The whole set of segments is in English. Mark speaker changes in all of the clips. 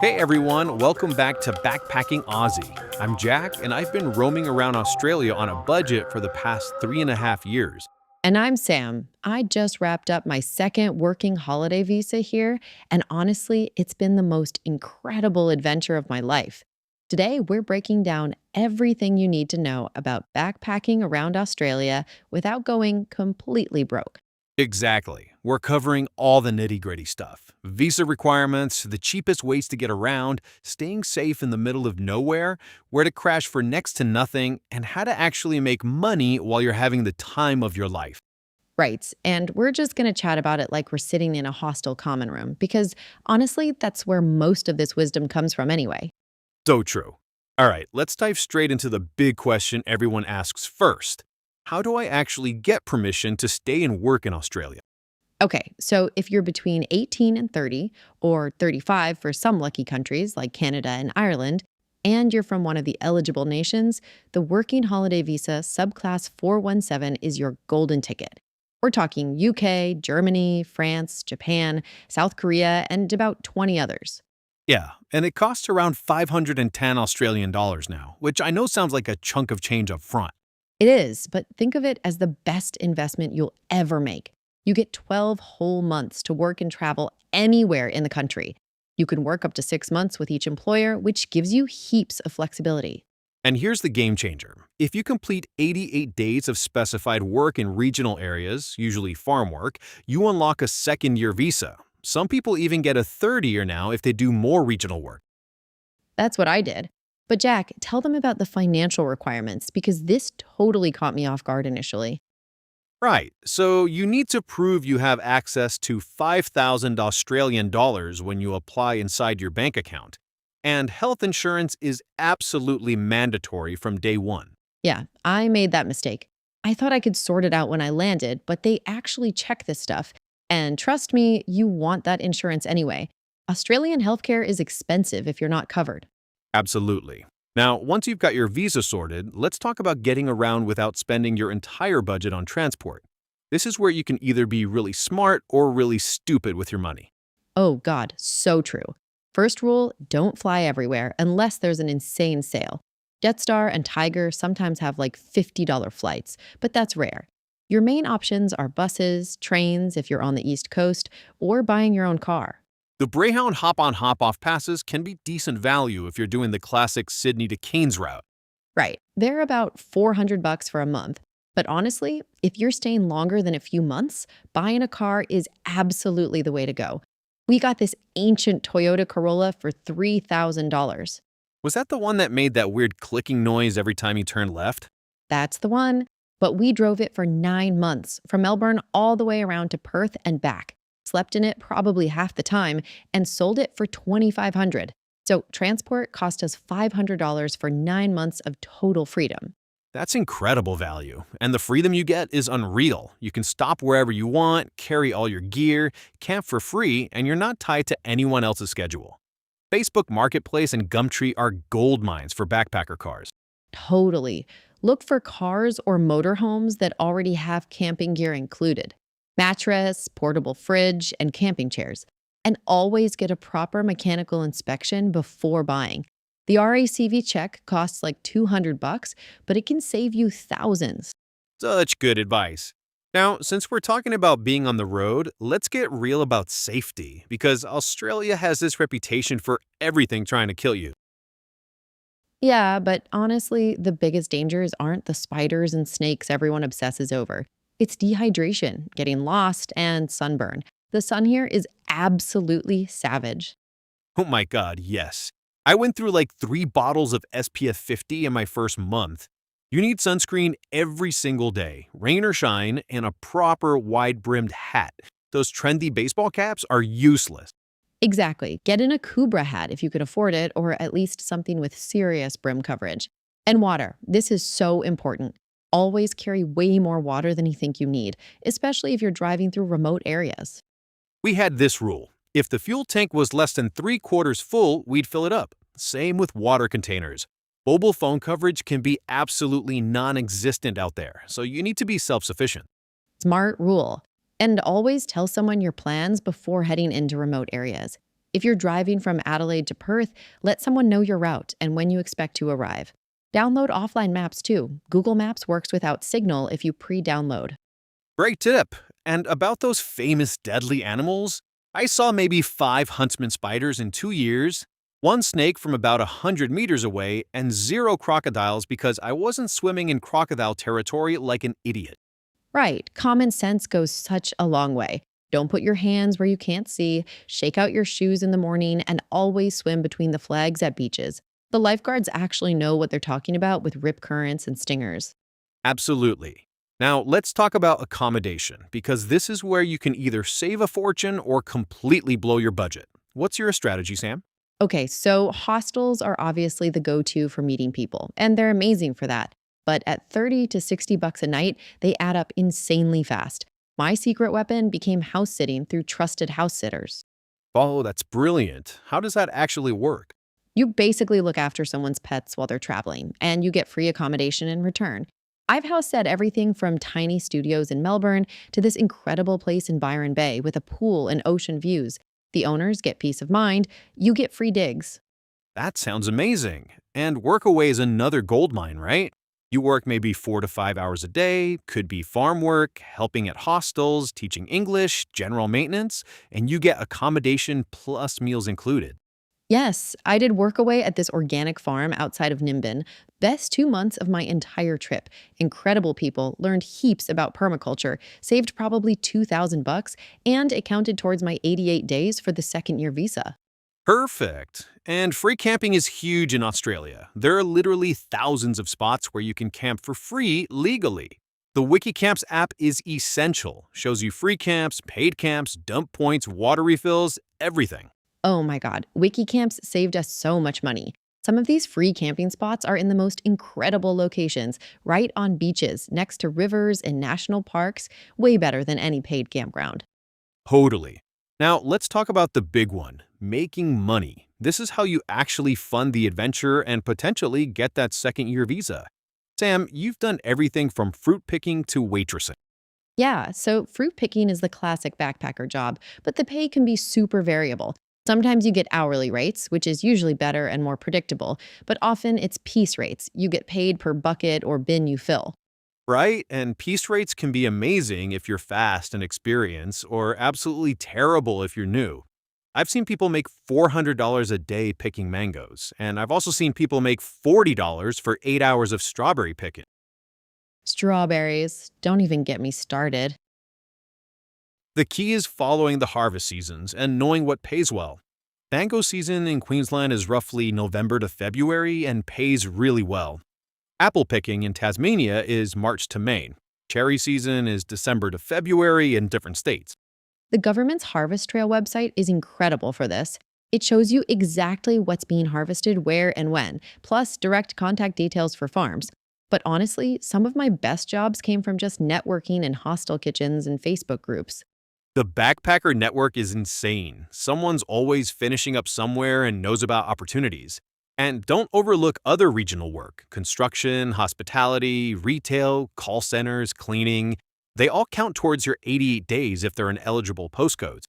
Speaker 1: Hey everyone, welcome back to Backpacking Aussie. I'm Jack, and I've been roaming around Australia on a budget for the past 3.5 years.
Speaker 2: And I'm Sam. I just wrapped up my second working holiday visa here, and honestly, it's been the most incredible adventure of my life. Today, we're breaking down everything you need to know about backpacking around Australia without going completely broke.
Speaker 1: Exactly. We're covering all the nitty gritty stuff: visa requirements, the cheapest ways to get around, staying safe in the middle of nowhere, where to crash for next to nothing, and how to actually make money while you're having the time of your life.
Speaker 2: Right. And we're just going to chat about it like we're sitting in a hostel common room, because honestly, that's where most of this wisdom comes from anyway.
Speaker 1: So true. All right, let's dive straight into the big question everyone asks first. How do I actually get permission to stay and work in Australia?
Speaker 2: Okay, so if you're between 18 and 30, or 35 for some lucky countries like Canada and Ireland, and you're from one of the eligible nations, the Working Holiday Visa Subclass 417 is your golden ticket. We're talking UK, Germany, France, Japan, South Korea, and about 20 others.
Speaker 1: Yeah, and it costs around 510 Australian dollars now, which I know sounds like a chunk of change up front.
Speaker 2: It is, but think of it as the best investment you'll ever make. You get 12 whole months to work and travel anywhere in the country. You can work up to 6 months with each employer, which gives you heaps of flexibility.
Speaker 1: And here's the game changer. If you complete 88 days of specified work in regional areas, usually farm work, you unlock a second year visa. Some people even get a third year now if they do more regional work.
Speaker 2: That's what I did. But Jack, tell them about the financial requirements because this totally caught me off guard initially.
Speaker 1: Right, so you need to prove you have access to 5,000 Australian dollars when you apply inside your bank account. And health insurance is absolutely mandatory from day one.
Speaker 2: Yeah, I made that mistake. I thought I could sort it out when I landed, but they actually check this stuff. And trust me, you want that insurance anyway. Australian healthcare is expensive if you're not covered.
Speaker 1: Absolutely. Now, once you've got your visa sorted, let's talk about getting around without spending your entire budget on transport. This is where you can either be really smart or really stupid with your money.
Speaker 2: Oh, God, so true. First rule, don't fly everywhere unless there's an insane sale. Jetstar and Tiger sometimes have like $50 flights, but that's rare. Your main options are buses, trains if you're on the East Coast, or buying your own car.
Speaker 1: The Greyhound hop-on hop-off passes can be decent value if you're doing the classic Sydney to Cairns route.
Speaker 2: Right, they're about 400 bucks for a month. But honestly, if you're staying longer than a few months, buying a car is absolutely the way to go. We got this ancient Toyota Corolla for $3,000.
Speaker 1: Was that the one that made that weird clicking noise every time you turned left?
Speaker 2: That's the one. But we drove it for 9 months, from Melbourne all the way around to Perth and back. Slept in it probably half the time and sold it for $2,500. So transport cost us $500 for 9 months of total freedom.
Speaker 1: That's incredible value, and the freedom you get is unreal. You can stop wherever you want, carry all your gear, camp for free, and you're not tied to anyone else's schedule. Facebook Marketplace and Gumtree are gold mines for backpacker cars.
Speaker 2: Totally. Look for cars or motorhomes that already have camping gear included: mattress, portable fridge, and camping chairs. And always get a proper mechanical inspection before buying. The RACV check costs like 200 bucks, but it can save you thousands.
Speaker 1: Such good advice. Now, since we're talking about being on the road, let's get real about safety, because Australia has this reputation for everything trying to kill you.
Speaker 2: Yeah, but honestly, the biggest dangers aren't the spiders and snakes everyone obsesses over. It's dehydration, getting lost, and sunburn. The sun here is absolutely savage.
Speaker 1: Oh my god, yes. I went through like 3 bottles of SPF 50 in my first month. You need sunscreen every single day, rain or shine, and a proper wide-brimmed hat. Those trendy baseball caps are useless.
Speaker 2: Exactly. Get in a Kubra hat if you can afford it, or at least something with serious brim coverage. And water. This is so important. Always carry way more water than you think you need, especially if you're driving through remote areas.
Speaker 1: We had this rule. If the fuel tank was less than 3/4 full, we'd fill it up. Same with water containers. Mobile phone coverage can be absolutely non-existent out there, so you need to be self-sufficient.
Speaker 2: Smart rule. And always tell someone your plans before heading into remote areas. If you're driving from Adelaide to Perth, let someone know your route and when you expect to arrive. Download offline maps too. Google Maps works without Signal if you pre download.
Speaker 1: Great tip. And about those famous deadly animals, I saw maybe 5 huntsman spiders in 2 years, one snake from about 100 meters away, and zero crocodiles because I wasn't swimming in crocodile territory like an idiot.
Speaker 2: Right, common sense goes such a long way. Don't put your hands where you can't see, shake out your shoes in the morning, and always swim between the flags at beaches. The lifeguards actually know what they're talking about with rip currents and stingers.
Speaker 1: Absolutely. Now, let's talk about accommodation, because this is where you can either save a fortune or completely blow your budget. What's your strategy, Sam?
Speaker 2: Okay, so hostels are obviously the go to for meeting people, and they're amazing for that. But at 30 to 60 bucks a night, they add up insanely fast. My secret weapon became house sitting through trusted house sitters.
Speaker 1: Oh, that's brilliant. How does that actually work?
Speaker 2: You basically look after someone's pets while they're traveling, and you get free accommodation in return. I've house sat everything from tiny studios in Melbourne to this incredible place in Byron Bay with a pool and ocean views. The owners get peace of mind, you get free digs.
Speaker 1: That sounds amazing. And workaway is another gold mine, right? You work maybe 4 to 5 hours a day, could be farm work, helping at hostels, teaching English, general maintenance, and you get accommodation plus meals included.
Speaker 2: Yes, I did work away at this organic farm outside of Nimbin. Best 2 months of my entire trip. Incredible people, learned heaps about permaculture, saved probably 2,000 bucks, and it counted towards my 88 days for the second year visa.
Speaker 1: Perfect. And free camping is huge in Australia. There are literally thousands of spots where you can camp for free legally. The WikiCamps app is essential. Shows you free camps, paid camps, dump points, water refills, everything.
Speaker 2: Oh my God, WikiCamps saved us so much money. Some of these free camping spots are in the most incredible locations, right on beaches, next to rivers and national parks, way better than any paid campground.
Speaker 1: Totally. Now, let's talk about the big one, making money. This is how you actually fund the adventure and potentially get that second year visa. Sam, you've done everything from fruit picking to waitressing.
Speaker 2: Yeah, so fruit picking is the classic backpacker job, but the pay can be super variable. Sometimes you get hourly rates, which is usually better and more predictable, but often it's piece rates. You get paid per bucket or bin you fill.
Speaker 1: Right? And piece rates can be amazing if you're fast and experienced, or absolutely terrible if you're new. I've seen people make $400 a day picking mangoes, and I've also seen people make $40 for 8 hours of strawberry picking.
Speaker 2: Strawberries, don't even get me started.
Speaker 1: The key is following the harvest seasons and knowing what pays well. Mango season in Queensland is roughly November to February and pays really well. Apple picking in Tasmania is March to May. Cherry season is December to February in different states.
Speaker 2: The government's Harvest Trail website is incredible for this. It shows you exactly what's being harvested, where, and when, plus direct contact details for farms. But honestly, some of my best jobs came from just networking in hostel kitchens and Facebook groups.
Speaker 1: The backpacker network is insane. Someone's always finishing up somewhere and knows about opportunities. And don't overlook other regional work construction, hospitality, retail, call centers, cleaning. They all count towards your 88 days if they're in eligible postcodes.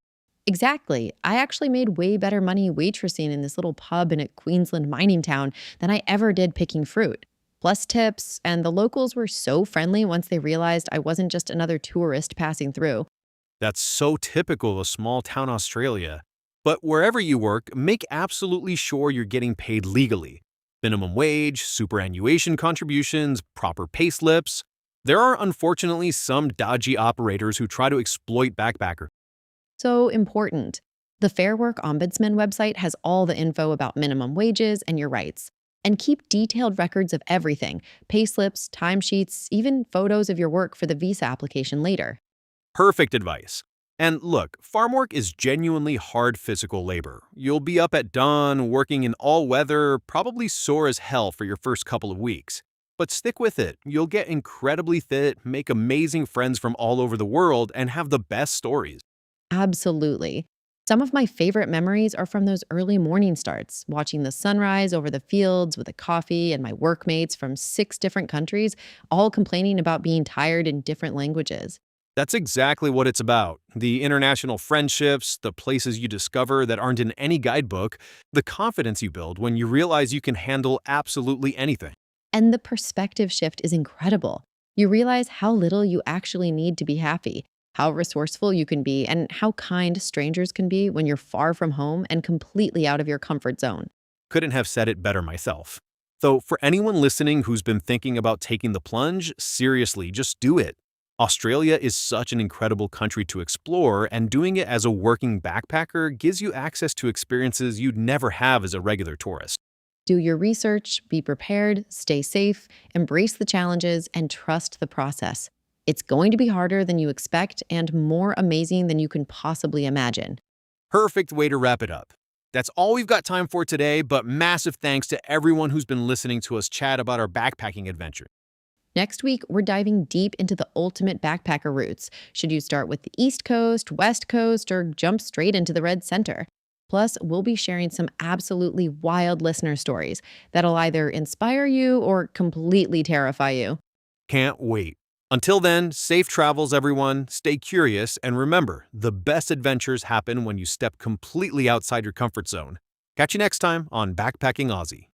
Speaker 2: Exactly. I actually made way better money waitressing in this little pub in a Queensland mining town than I ever did picking fruit. Plus tips, and the locals were so friendly once they realized I wasn't just another tourist passing through.
Speaker 1: That's so typical of small town Australia. But wherever you work, make absolutely sure you're getting paid legally. Minimum wage, superannuation contributions, proper pay slips. There are unfortunately some dodgy operators who try to exploit backpackers.
Speaker 2: So important. The Fair Work Ombudsman website has all the info about minimum wages and your rights. And keep detailed records of everything payslips, timesheets, even photos of your work for the visa application later.
Speaker 1: Perfect advice. And look, farm work is genuinely hard physical labor. You'll be up at dawn, working in all weather, probably sore as hell for your first couple of weeks. But stick with it. You'll get incredibly fit, make amazing friends from all over the world, and have the best stories.
Speaker 2: Absolutely. Some of my favorite memories are from those early morning starts, watching the sunrise over the fields with a coffee and my workmates from 6 different countries, all complaining about being tired in different languages.
Speaker 1: That's exactly what it's about. The international friendships, the places you discover that aren't in any guidebook, the confidence you build when you realize you can handle absolutely anything.
Speaker 2: And the perspective shift is incredible. You realize how little you actually need to be happy, how resourceful you can be, and how kind strangers can be when you're far from home and completely out of your comfort zone.
Speaker 1: Couldn't have said it better myself. Though, for anyone listening who's been thinking about taking the plunge, seriously, just do it. Australia is such an incredible country to explore, and doing it as a working backpacker gives you access to experiences you'd never have as a regular tourist.
Speaker 2: Do your research, be prepared, stay safe, embrace the challenges, and trust the process. It's going to be harder than you expect and more amazing than you can possibly imagine.
Speaker 1: Perfect way to wrap it up. That's all we've got time for today, but massive thanks to everyone who's been listening to us chat about our backpacking adventure.
Speaker 2: Next week, we're diving deep into the ultimate backpacker routes. Should you start with the East Coast, West Coast, or jump straight into the Red Center? Plus, we'll be sharing some absolutely wild listener stories that'll either inspire you or completely terrify you.
Speaker 1: Can't wait. Until then, safe travels, everyone. Stay curious, and remember, the best adventures happen when you step completely outside your comfort zone. Catch you next time on Backpacking Aussie.